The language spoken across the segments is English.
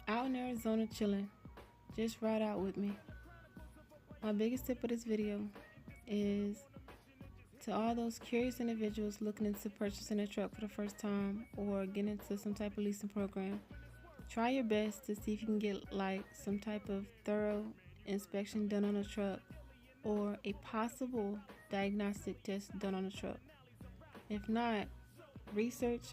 Out in Arizona chilling. Just ride out with me. My biggest tip of this video is to all those curious individuals looking into purchasing a truck for the first time or getting into some type of leasing program. Try your best to see if you can get like some type of thorough inspection done on a truck or a possible diagnostic test done on a truck. If not, research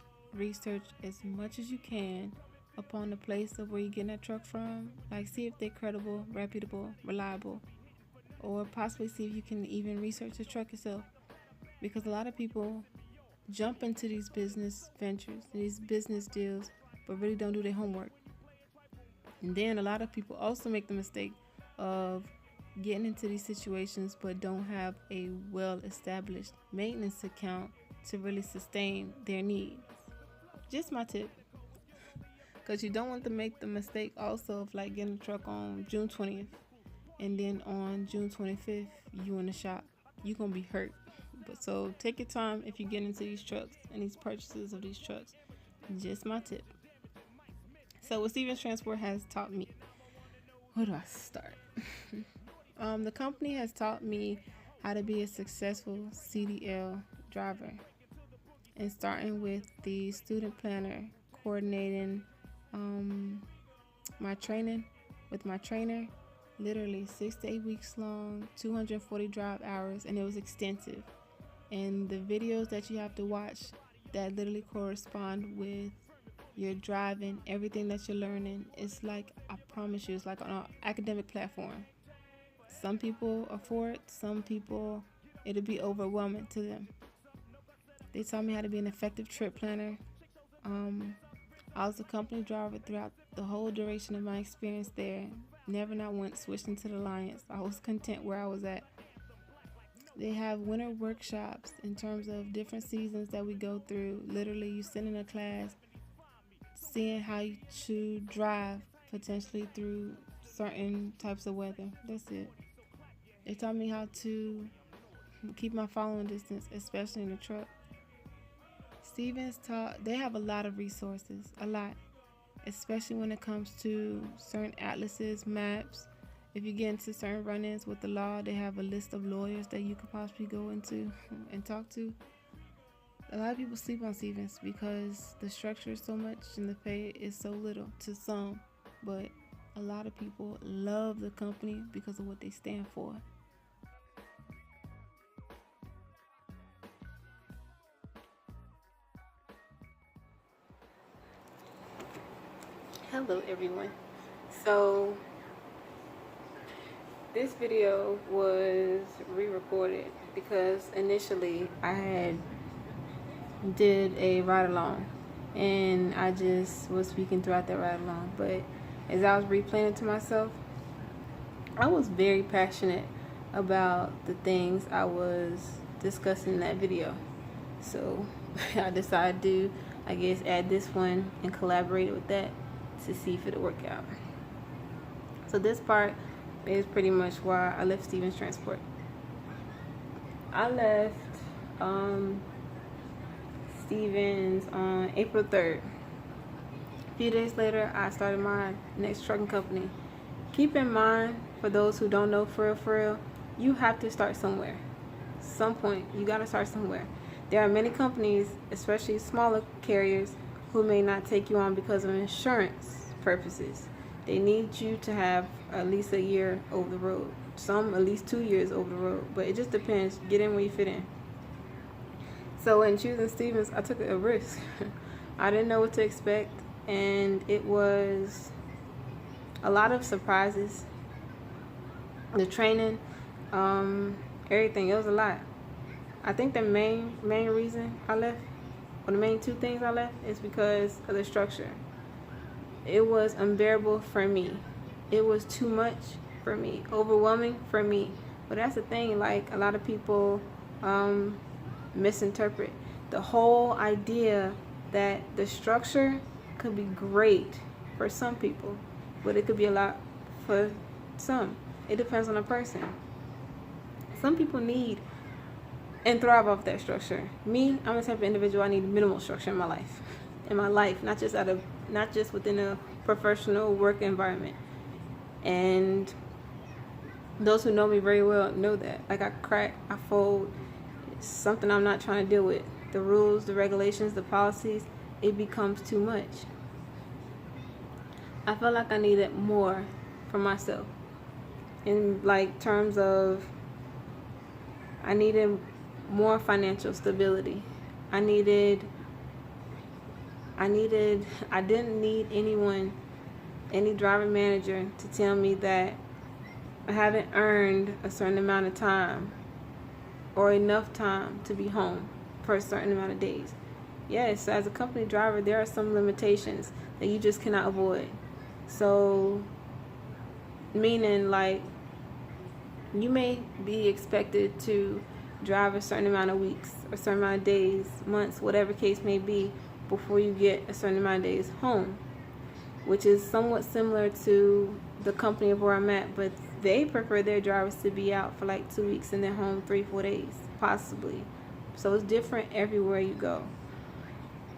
as much as you can upon the place of where you're getting that truck from. Like, see if they're credible, reputable, reliable, or possibly see if you can even research the truck yourself. Because a lot of people jump into these business ventures, these business deals, but really don't do their homework. And then a lot of people also make the mistake of getting into these situations but don't have a well-established maintenance account to really sustain their needs. Just my tip. Because you don't want to make the mistake also of like getting a truck on June 20th and then on June 25th you in the shop. You're going to be hurt. But so take your time if you get into these trucks and these purchases of these trucks. Just my tip. So what Stevens Transport has taught me. Where do I start? The company has taught me how to be a successful CDL driver. And starting with the student planner, coordinating my training with my trainer, literally 6 to 8 weeks long, 240 drive hours, and it was extensive. And the videos that you have to watch that literally correspond with your driving, everything that you're learning, it's like, I promise you, it's like on an academic platform. Some people are for it, some people, it'll be overwhelming to them. They taught me how to be an effective trip planner. I was a company driver throughout the whole duration of my experience there. Never not once switched into the Alliance. I was content where I was at. They have winter workshops in terms of different seasons that we go through. Literally, you sit in a class seeing how to drive potentially through certain types of weather. That's it. They taught me how to keep my following distance, especially in the truck. Stevens they have a lot of resources, a lot, especially when it comes to certain atlases, maps. If you get into certain run-ins with the law, they have a list of lawyers that you could possibly go into and talk to. A lot of people sleep on Stevens because the structure is so much and the pay is so little to some, but a lot of people love the company because of what they stand for. Hello everyone. So this video was re-recorded because initially I did a ride along and I just was speaking throughout that ride along, but as I was replaying it to myself, I was very passionate about the things I was discussing in that video. So I decided to, I guess, add this one and collaborate with that to see if it'll work out. So this part is pretty much why I left Stevens Transport. I left Stevens on April 3rd. A few days later, I started my next trucking company. Keep in mind, for those who don't know, for real, you have to start somewhere. Some point, you gotta start somewhere. There are many companies, especially smaller carriers, who may not take you on because of insurance purposes. They need you to have at least a year over the road. Some at least 2 years over the road, but it just depends. Get in where you fit in. So in choosing Stevens, I took a risk. I didn't know what to expect, and it was a lot of surprises. The training, everything, it was a lot. I think the main reason I left, or the main two things I left, is because of the structure. It was unbearable for me. It was too much for me, overwhelming for me. But that's the thing, like, a lot of people misinterpret the whole idea that the structure could be great for some people, but it could be a lot for some. It depends on the person. Some people need and thrive off that structure. Me, I'm the type of individual, I need minimal structure in my life. Not just not just within a professional work environment. And those who know me very well know that. Like, I crack, I fold. It's something I'm not trying to deal with. The rules, the regulations, the policies, it becomes too much. I felt like I needed more for myself. In like terms of, I needed more financial stability. I didn't need anyone, any driver manager to tell me that I haven't earned a certain amount of time or enough time to be home for a certain amount of days. Yes, as a company driver, there are some limitations that you just cannot avoid. So, meaning like, you may be expected to drive a certain amount of weeks, a certain amount of days, months, whatever case may be, before you get a certain amount of days home, which is somewhat similar to the company of where I'm at, but they prefer their drivers to be out for like 2 weeks and then home 3-4 days, possibly. So it's different everywhere you go.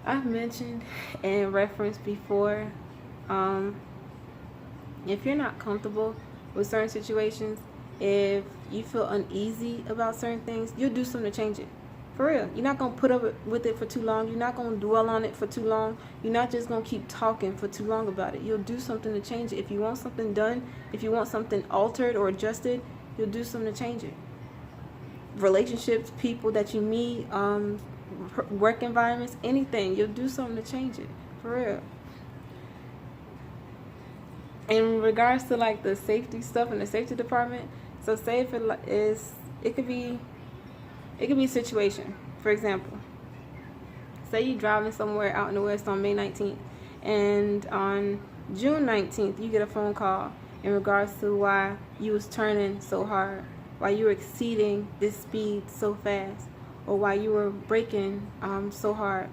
I've mentioned and referenced before, if you're not comfortable with certain situations, if you feel uneasy about certain things, you'll do something to change it. For real. You're not going to put up with it for too long. You're not going to dwell on it for too long. You're not just going to keep talking for too long about it. You'll do something to change it. If you want something done, if you want something altered or adjusted, you'll do something to change it. Relationships, people that you meet, work environments, anything, you'll do something to change it. For real. In regards to like the safety stuff in the safety department, so say if it could be a situation. For example, say you're driving somewhere out in the West on May 19th, and on June 19th you get a phone call in regards to why you was turning so hard, why you were exceeding this speed so fast, or why you were braking so hard.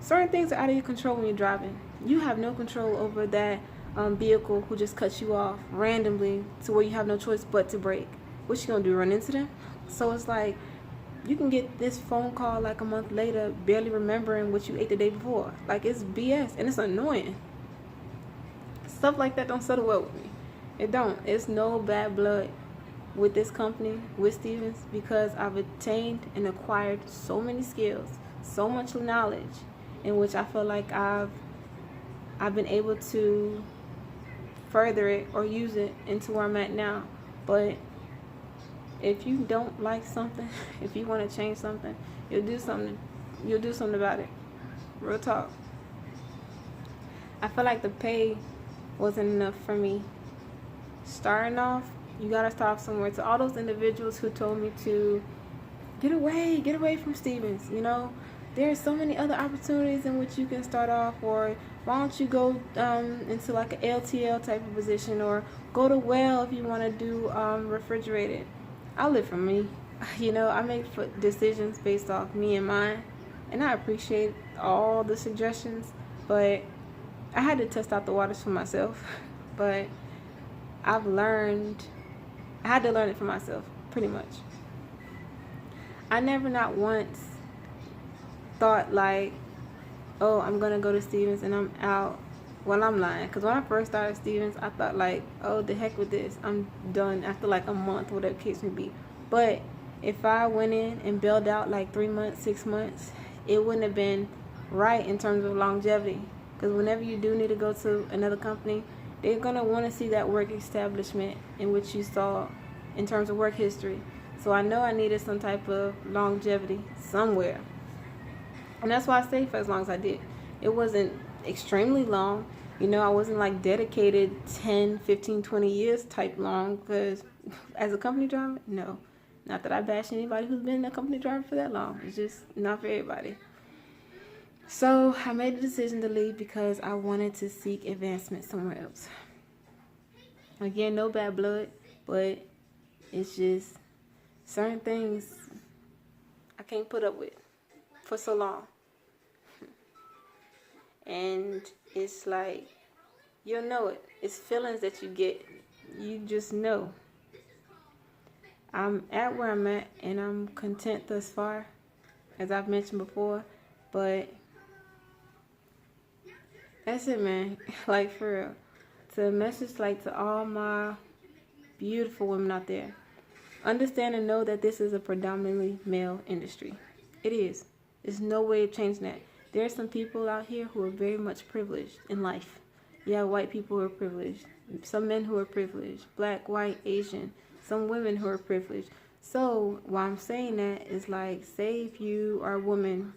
Certain things are out of your control when you're driving. You have no control over that vehicle who just cuts you off randomly to where you have no choice but to brake. What you gonna do, run into them? So it's like, you can get this phone call like a month later, barely remembering what you ate the day before. Like, it's BS, and it's annoying. Stuff like that don't settle well with me. It don't. It's no bad blood with this company, with Stevens, because I've attained and acquired so many skills, so much knowledge, in which I feel like I've been able to further it or use it into where I'm at now. But if you don't like something, if you want to change something, you'll do something about it. Real talk. I feel like the pay wasn't enough for me. Starting off, you gotta start off somewhere. To all those individuals who told me to get away from Stevens, you know, there's so many other opportunities in which you can start off, or why don't you go into like an LTL type of position, or go to well if you want to do refrigerated. I live for me. You know, I make decisions based off me and mine, and I appreciate all the suggestions, but I had to test out the waters for myself. But I had to learn it for myself, pretty much. I never not once thought like, oh, I'm gonna go to Stevens and I'm out. Well, I'm lying, because when I first started Stevens, I thought like, oh, the heck with this, I'm done after like a month, whatever the case may be. But if I went in and bailed out like 3 months, 6 months, it wouldn't have been right in terms of longevity. Because whenever you do need to go to another company, they're gonna want to see that work establishment in which you saw in terms of work history. So I know I needed some type of longevity somewhere. And that's why I stayed for as long as I did. It wasn't extremely long. You know, I wasn't like dedicated 10, 15, 20 years type long, because as a company driver, no. Not that I bash anybody who's been a company driver for that long. It's just not for everybody. So I made the decision to leave because I wanted to seek advancement somewhere else. Again, no bad blood, but it's just certain things I can't put up with for so long. And it's like, you'll know it. It's feelings that you get. You just know. I'm at where I'm at, and I'm content thus far, as I've mentioned before. But That's it, man. Like, for real. To message, like, to all my beautiful women out there. Understand and know that this is a predominantly male industry. It is. There's no way of changing that. There are some people out here who are very much privileged in life. Yeah, white people who are privileged. Some men who are privileged. Black, white, Asian. Some women who are privileged. So, why I'm saying that is, like, say if you are a woman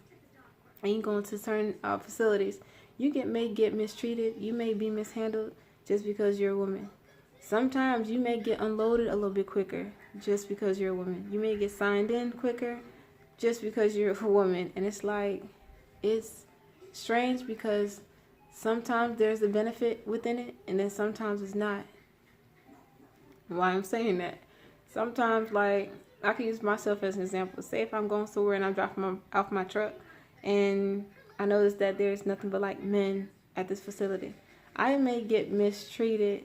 and you go into certain facilities, you may get mistreated. You may be mishandled just because you're a woman. Sometimes you may get unloaded a little bit quicker just because you're a woman. You may get signed in quicker just because you're a woman. And it's like, it's strange because sometimes there's a benefit within it and then sometimes it's not. Why I'm saying that? Sometimes, like, I can use myself as an example. Say if I'm going somewhere and I'm dropping off my truck and I notice that there's nothing but, like, men at this facility. I may get mistreated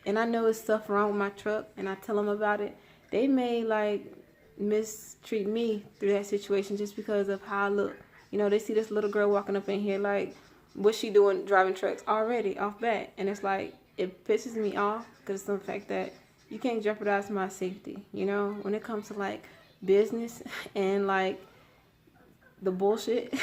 and I know it's stuff wrong with my truck and I tell them about it. They may, like, mistreat me through that situation just because of how I look. You know, they see this little girl walking up in here, like, what's she doing driving trucks already off bat? And it's like, it pisses me off because of the fact that you can't jeopardize my safety. You know, when it comes to, like, business and, like, the bullshit,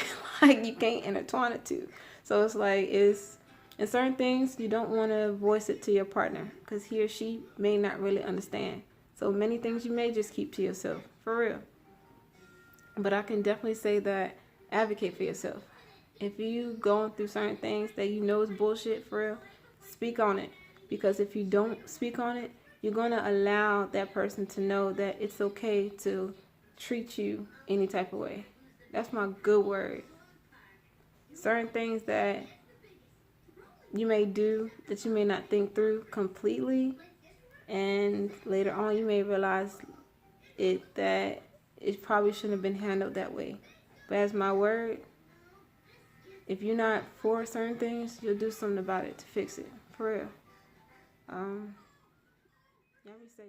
like, you can't intertwine it too. So it's like, it's in certain things you don't want to voice it to your partner because he or she may not really understand. So many things you may just keep to yourself, for real. But I can definitely say that advocate for yourself. If you going through certain things that you know is bullshit, for real, speak on it. Because if you don't speak on it, you're going to allow that person to know that it's okay to treat you any type of way. That's my good word. Certain things that you may do that you may not think through completely, and later on you may realize that it probably shouldn't have been handled that way. But as my word, if you're not for certain things, you'll do something about it to fix it. For real. Y'all be safe.